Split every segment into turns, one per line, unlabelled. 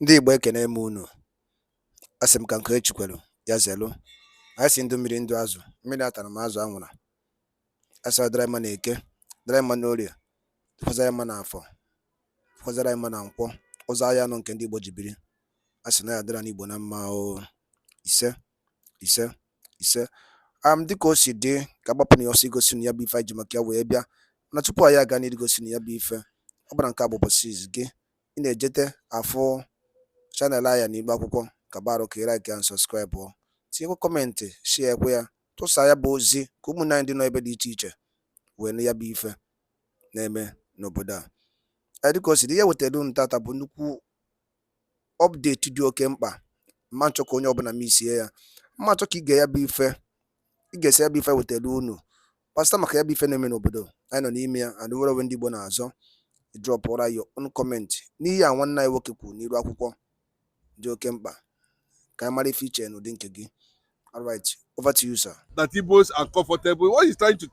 Ndị Igbo ekene m unu. Asị m ka nke echikwelu ya zelu. Anyị si ndụ mmiri ndụ azụ, mmiri atara m azụ anwụra. Asị ọ dịrị mma na eke, dịrị mma n'orie, fọzara mma na afọ, fọzara mma na nkwọ, ụzọ ahịa anọ nke ndị Igbo ji biri. Asị na ya dịra n'Igbo na mma o. Ise ise ise. Dịka o si dị ka agbapụ na ya ọsọ igosi na ya bụ ife anyị ji maka ya wee bịa. Na tupu anyị aga n'iru igosi na ya bụ ife, ọ bụla nke a bụ ụbọchị izu gị, ị na-ejete afụ chanel anyị n'Igbo akwụkwọ ka barụ ka ị like and subscribe ọ. Tinyekwa kọmentị, share ekwe ya, tụsa ya bụ ozi ka ụmụnne anyị dị nọ ebe dị iche iche wee nụ ya bụ ife na-eme n'obodo a. Dịka o si dị, ihe wetara unu tata bụ nnukwu ọpdeti dị oke mkpa. Mma nchọ ka onye ọbụla misie ya, mma nchọ ka ị ga ya bụ ife, ị ga-esi ya bụ ife wetara unu kpasịta maka ya bụ ife na-eme n'obodo anyị nọ n'ime ya. And were ndị Igbo na-azọ drọpụra ya ọnụ kọmentị n'ihe a nwanne anyị nwoke kwuru n'iru akwụkwọ dị oke mkpa ka anyị mara ife iche n'ụdị nke gị. All right, over to you, sir.
That Igbos are comfortable. What he's trying to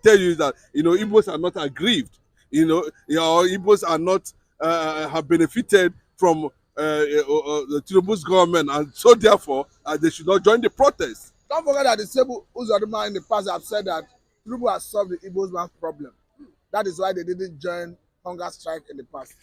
tell you is that, Igbos are not aggrieved. Igbos are not have benefited from the Tinubu's government, and so therefore they should not join the protest.
Don't forget that the same Uzodinma in the past have said that Tinubu has solved the Igbos man's problem. That is why they didn't join hunger strike in the past.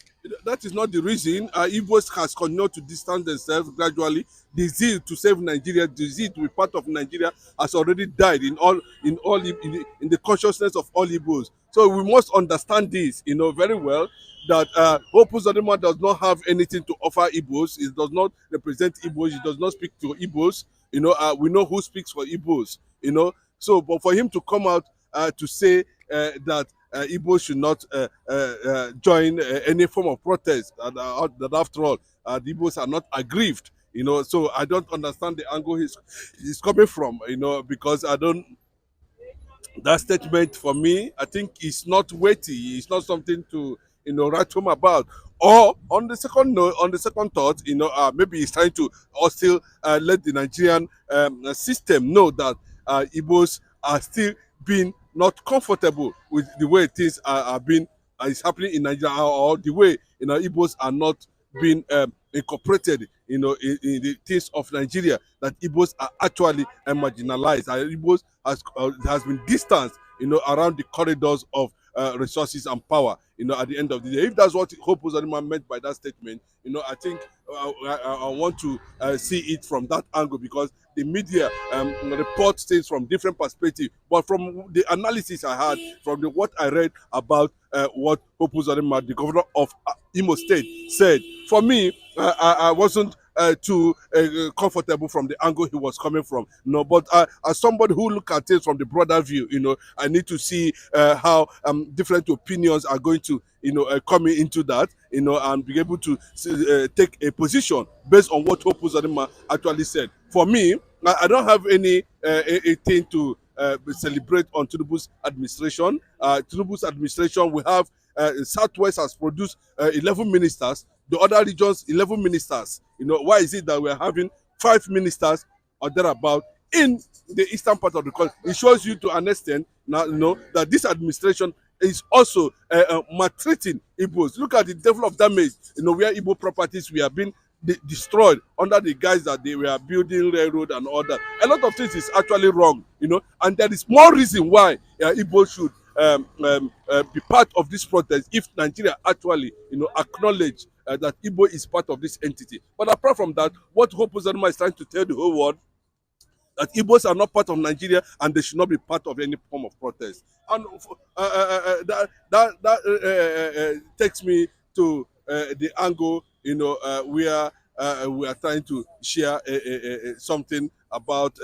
That is not the reason. Igbos has continued to distance themselves gradually. The zeal to save Nigeria, the zeal to be part of Nigeria, has already died in the consciousness of all Igbos. So we must understand this, very well, that Hope Uzodinma does not have anything to offer Igbos. It does not represent Igbos. It does not speak to Igbos. We know who speaks for Igbos. So, but for him to come out to say that Igbos should not join any form of protest, that after all, the Igbos are not aggrieved. So I don't understand the angle he's coming from. Because that statement for me, I think it's not weighty. It's not something to write home about. Or on the second note, on the second thought, maybe he's trying to still let the Nigerian system know that Igbos are still being not comfortable with the way things is happening in Nigeria, or the way Igbos are not being incorporated in the things of Nigeria, that Igbos are actually marginalized, and Igbos has been distanced around the corridors of resources and power at the end of the day. If that's what Hope Uzodinma meant by that statement, I think I want to see it from that angle, because the media reports things from different perspectives. But from the analysis I had, from what I read about what Hope Uzodinma, the governor of Imo State, said, for me, I wasn't too comfortable from the angle he was coming from. But as somebody who look at it from the broader view, I need to see how different opinions are going to coming into that, and be able to take a position based on what Hope Uzodinma actually said. For me, I don't have any thing to celebrate on Tinubu's administration. Tinubu's administration, we have Southwest has produced 11 ministers, the other regions 11 ministers. Why is it that we're having 5 ministers or thereabout in the eastern part of the country? It shows you to an extent now, that this administration is also maltreating Igbos. Look at the level of damage, where Igbo properties were being destroyed under the guise that they were building railroad and all that. A lot of things is actually wrong, and there is more reason why Igbo should be part of this protest if Nigeria actually, acknowledge that Igbo is part of this entity. But apart from that, what Hope Uzodinma is trying to tell the whole world, that Igbos are not part of Nigeria and they should not be part of any form of protest. And that takes me to the angle, where we are trying to share something about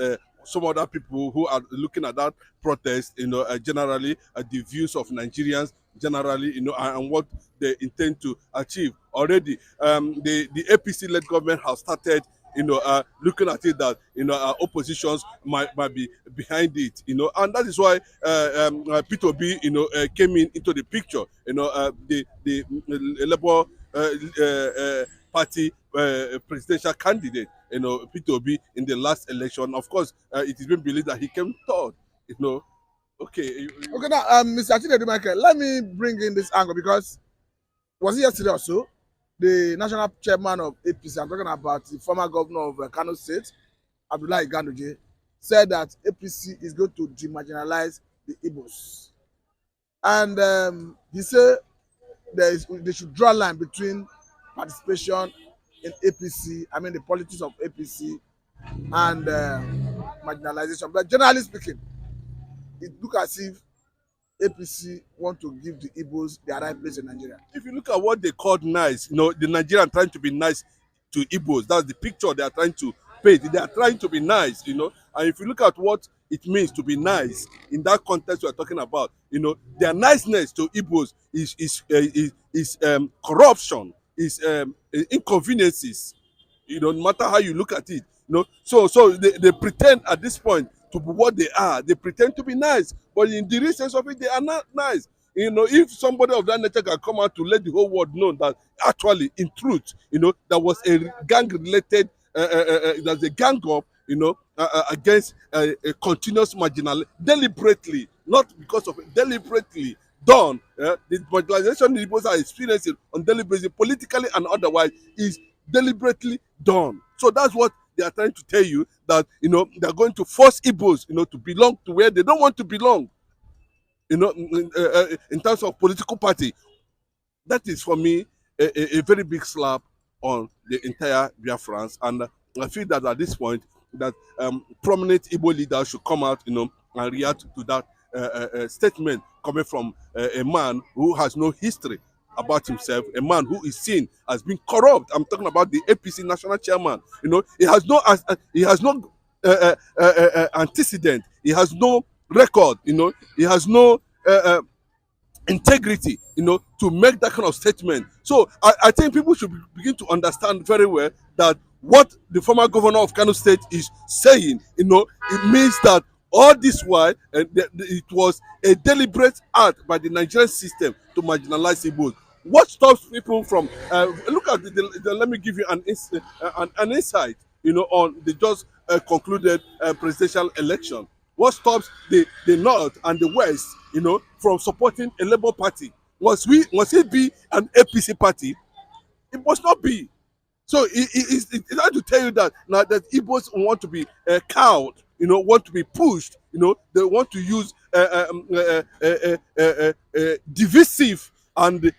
some other people who are looking at that protest, generally, the views of Nigerians generally, and what they intend to achieve. Already, the APC-led government has started looking at it that oppositions might be behind it, and that is why P2B came into the picture. The Labour Party presidential candidate, P2B, in the last election. Of course, it is been believed that he came third. Okay.
Okay, now, Mr. Chinedu Michael, let me bring in this angle, because was it yesterday or so the national chairman of APC, I'm talking about the former governor of Kano State, Abdullahi Ganduje, said that APC is going to demarginalize the Igbos. And he said they should draw a line between participation in APC, I mean the politics of APC, and marginalization. But generally speaking, it looks as if APC want to give the Igbos their right place in Nigeria.
If you look at what they called nice, the Nigerian trying to be nice to Igbos, that's the picture they are trying to paint. They are trying to be nice, and if you look at what it means to be nice in that context we are talking about, their niceness to Igbos is corruption, is inconveniences, no matter how you look at it. So they pretend at this point to be what they are. They pretend to be nice, but in the real sense of it, they are not nice. If somebody of that nature can come out to let the whole world know that actually, in truth, there was a gang-related, there's a gang up, against a continuous marginal, deliberately, not because of it, deliberately done. The marginalization the Igbos are experiencing on deliberately, politically and otherwise, is deliberately done. So that's what they are trying to tell you, that they're going to force Igbos to belong to where they don't want to belong, in terms of political party. That is for me a very big slap on the entire Biafrans, and I feel that at this point that prominent Igbo leaders should come out and react to that statement coming from a man who has no history about himself, a man who is seen as being corrupt. I'm talking about the APC national chairman. He has no antecedent. He has no record. He has no integrity, to make that kind of statement. So I think people should begin to understand very well that what the former governor of Kano State is saying, it means that all this while it was a deliberate act by the Nigerian system to marginalize Igbos. What stops people from look at let me give you an insight, on the just concluded presidential election. What stops the North and the West, from supporting a Labour Party? Must it be an APC party? It must not be. So it's hard to tell you that now that Igbos want to be cowed, want to be pushed, they want to use divisive and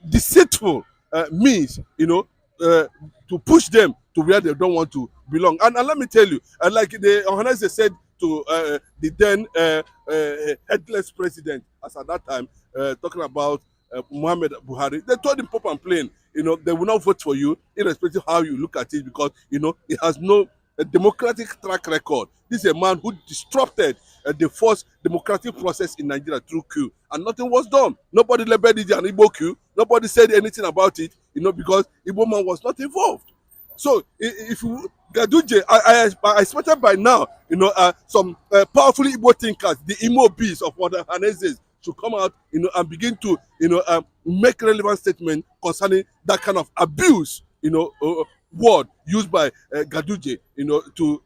deceitful means, to push them to where they don't want to belong. And let me tell you, like the organizer said to the then headless president, as at that time, talking about Muhammad Buhari, they told him pop and plain, they will not vote for you, irrespective of how you look at it, because it has no democratic track record. This is a man who disrupted the first democratic process in Nigeria through coup, and nothing was done. Nobody labeled it an Igbo coup. Nobody said anything about it, because Igbo man was not involved. So if you Gaduje, I expected by now, some powerful Igbo thinkers, the Imo bees of other Hanezes, should come out, and begin to, make relevant statement concerning that kind of abuse, word used by Gaduje, to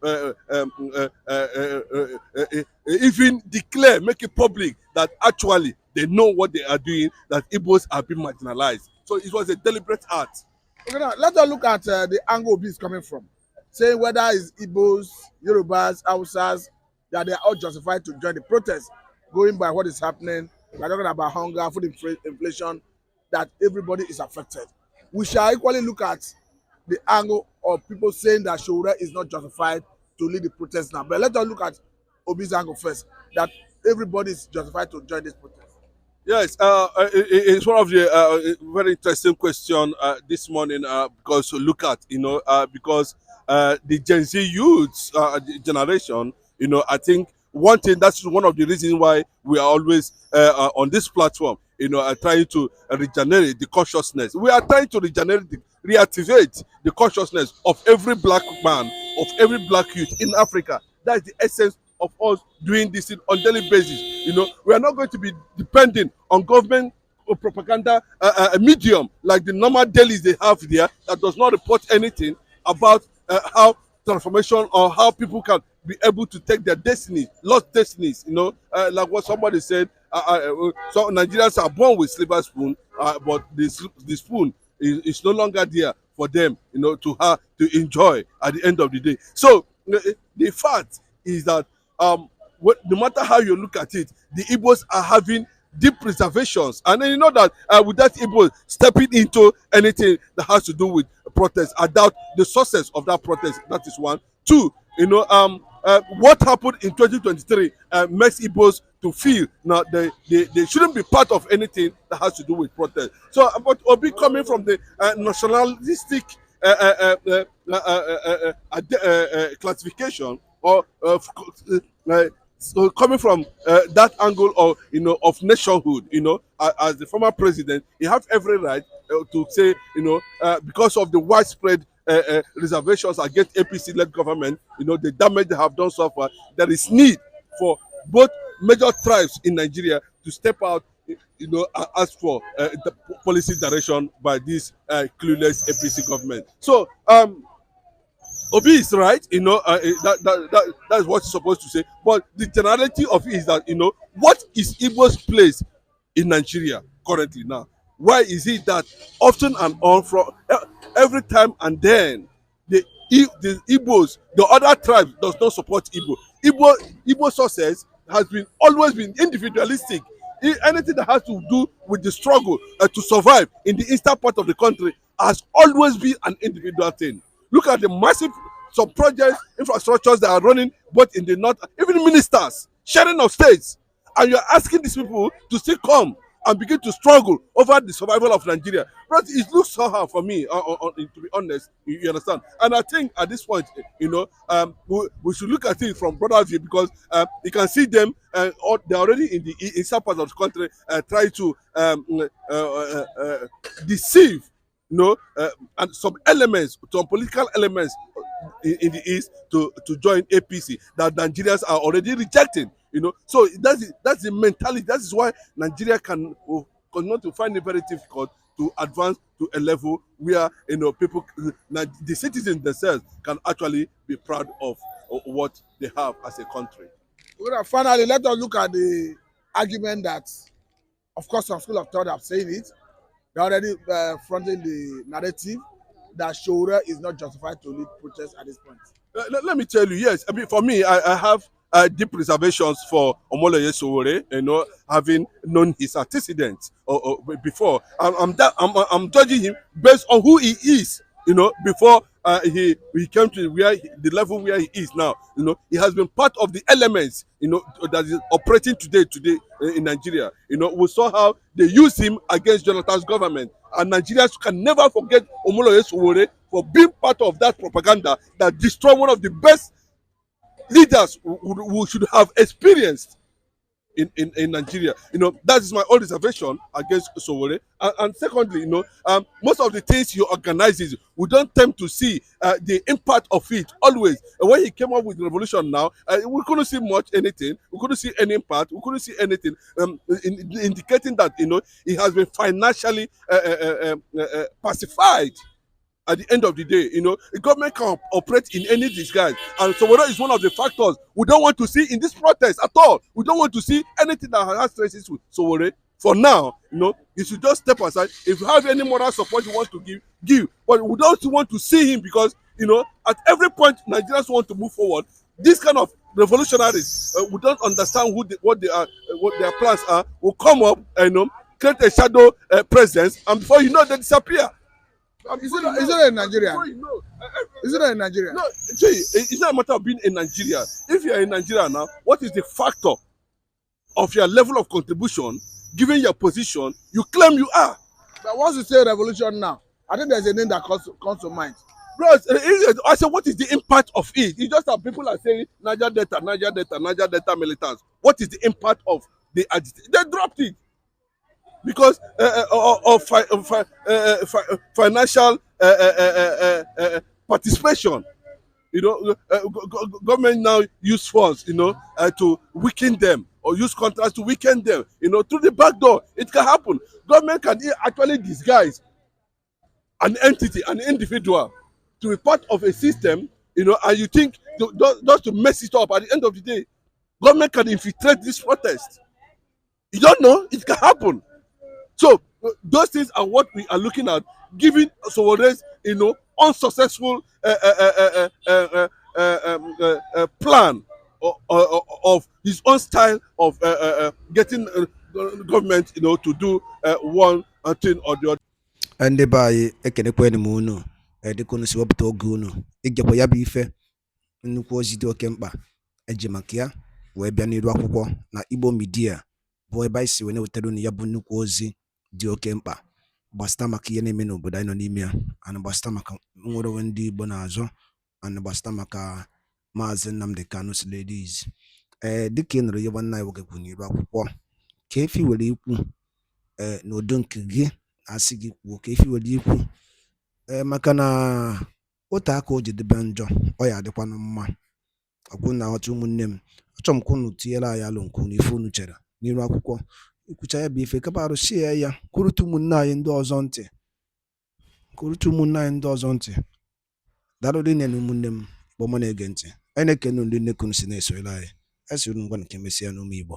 even declare, make it public that actually they know what they are doing, that Igbos are being marginalized. So it was a deliberate act.
Okay, now let us look at the angle B is coming from, saying whether it's Igbos, Yorubas, Hausas, that they are all justified to join the protest, going by what is happening. We're talking about hunger, food inflation, that everybody is affected. We shall equally look at the angle of people saying that Showore is not justified to lead the protest now. But let us look at Obi's angle first, that everybody is justified to join this protest.
Yes, it's one of the very interesting question this morning, because look at, because the Gen Z youths generation, I think one thing, that's one of the reasons why we are always on this platform, trying to regenerate the consciousness. We are trying to reactivate the consciousness of every black man, of every black youth in Africa. That's the essence of us doing this on daily basis. We are not going to be depending on government or propaganda medium like the normal dailies they have there that does not report anything about how transformation or how people can be able to take their destinies, lost destinies. Like what somebody said, so Nigerians are born with silver spoon, but the spoon is no longer there for them, to enjoy at the end of the day. So the fact is that no matter how you look at it, the Igbos are having deep reservations, and then you know that without Igbos stepping into anything that has to do with protest, I doubt the success of that protest. That is one. Two, what happened in 2023 makes Igbos to feel now they shouldn't be part of anything that has to do with protest. So, but Obi coming from the nationalistic classification, or so coming from that angle of nationhood, as the former president, he have every right to say, because of the widespread reservations against APC-led government, the damage they have done so far, there is need for both major tribes in Nigeria to step out, and ask for the policy direction by this clueless APC government. So, Obi is right, that's what he's supposed to say. But the generality of it is that, what is Igbo's place in Nigeria currently now? Why is it that often and on from every time and then the Igbos, the other tribes, does not support Igbo success has always been individualistic. Anything that has to do with the struggle to survive in the eastern part of the country has always been an individual thing. Look at the massive some projects, infrastructures that are running both in the north, even ministers sharing of states, and you're asking these people to still come and begin to struggle over the survival of Nigeria. But it looks somehow for me, to be honest, you understand. And I think at this point, we should look at it from broader view, because you can see them, they're already in the eastern part of the country, try to deceive, and some political elements in the east to join APC that Nigerians are already rejecting. So that's the mentality. That is why Nigeria can continue to find it very difficult to advance to a level where people, the citizens themselves, can actually be proud of what they have as a country.
Well, finally, let us look at the argument that, of course, some school of thought have said it. They're already fronting the narrative that Showore is not justified to lead protests at this point.
Let me tell you, yes. I mean, for me, I have deep reservations for Omoloye Sowore, having known his antecedents before. I'm judging him based on who he is, before he came to the level where he is now. He has been part of the elements, that is operating today in Nigeria. We saw how they used him against Jonathan's government, and Nigerians can never forget Omoloye Sowore for being part of that propaganda that destroyed one of the best leaders who should have experienced in Nigeria. That is my own reservation against Sowore. And secondly, most of the things he organizes, we don't tend to see the impact of it always. When he came up with the revolution now, we couldn't see anything. We couldn't see any impact. We couldn't see anything indicating that, he has been financially pacified. At the end of the day, the government can operate in any disguise. And Sowore is one of the factors we don't want to see in this protest at all. We don't want to see anything that has traces with Sowore. For now, you should just step aside. If you have any moral support you want to give. But we don't want to see him, because, at every point Nigerians want to move forward. This kind of revolutionaries, we don't understand what their plans are, will come up and create a shadow presence, and before you know, they disappear.
Is it not in Nigeria? Is it not in Nigeria?
No, see, it's not a matter of being in Nigeria. If you are in Nigeria now, what is the factor of your level of contribution, given your position, you claim you are?
But once you say revolution now, I think there's a name that comes to mind.
Bros, I said, what is the impact of it? It's just that people are saying Niger Delta militants. What is the impact of the agitation? They dropped it because of financial participation. Government now use funds, to weaken them, or use contracts to weaken them, through the back door. It can happen. Government can actually disguise an entity, an individual, to be part of a system, and you think just to mess it up. At the end of the day, government can infiltrate this protest. You don't know, it can happen. So those things are what we are looking at. giving Sowore's, unsuccessful plan of his own style of getting government, to do one thing or the other.
Ndị be anyị ekenekwanụ m unu dịka unu si wepụta oge unu igekwa ya bụ ife nnukwu ozi dị oke mkpa eji maka ya wee bịa n'iru akwụkwọ na Igbo midia bụ ebe anyị si wee na-wetara unu ya bụ nnukwu ozi dị oke mkpa gbasịta maka ihe na-eme n'obodo anyị nọ n'ime ya, ana gbasịta maka nnwere onwe ndị Igbo na-azọ, ana gbasịta maka Maazị Nnamdi Kanu's ladies. Dịka ị nụrụ ihe nwanne anyị nwoke kwuru n'iru akwụkwọ, ka efi were ikwu n'udo nke gị asị gị kwuo ka efi were ikwu maka na otu aka o ji debe njọ ọ ya adịkwanụ mma. Ọkwụ na aghọta ụmụnne m, achọrọ m ka unu tinyere anyị alụ nke unu ife unu chere n'iru akwụkwọ, ikwucha ya bụ ife kapa arụsie ya kwurute ụmụnne anyị ndị ọzọ ntị daalụ rinne na ụmụnne m bụ ọma na-ege ntị. Anyị na-ekene ndị nnekunu si na-esonyere anyị, anyị siri unu ngwa nke mesịa n'ụmụ Igbo.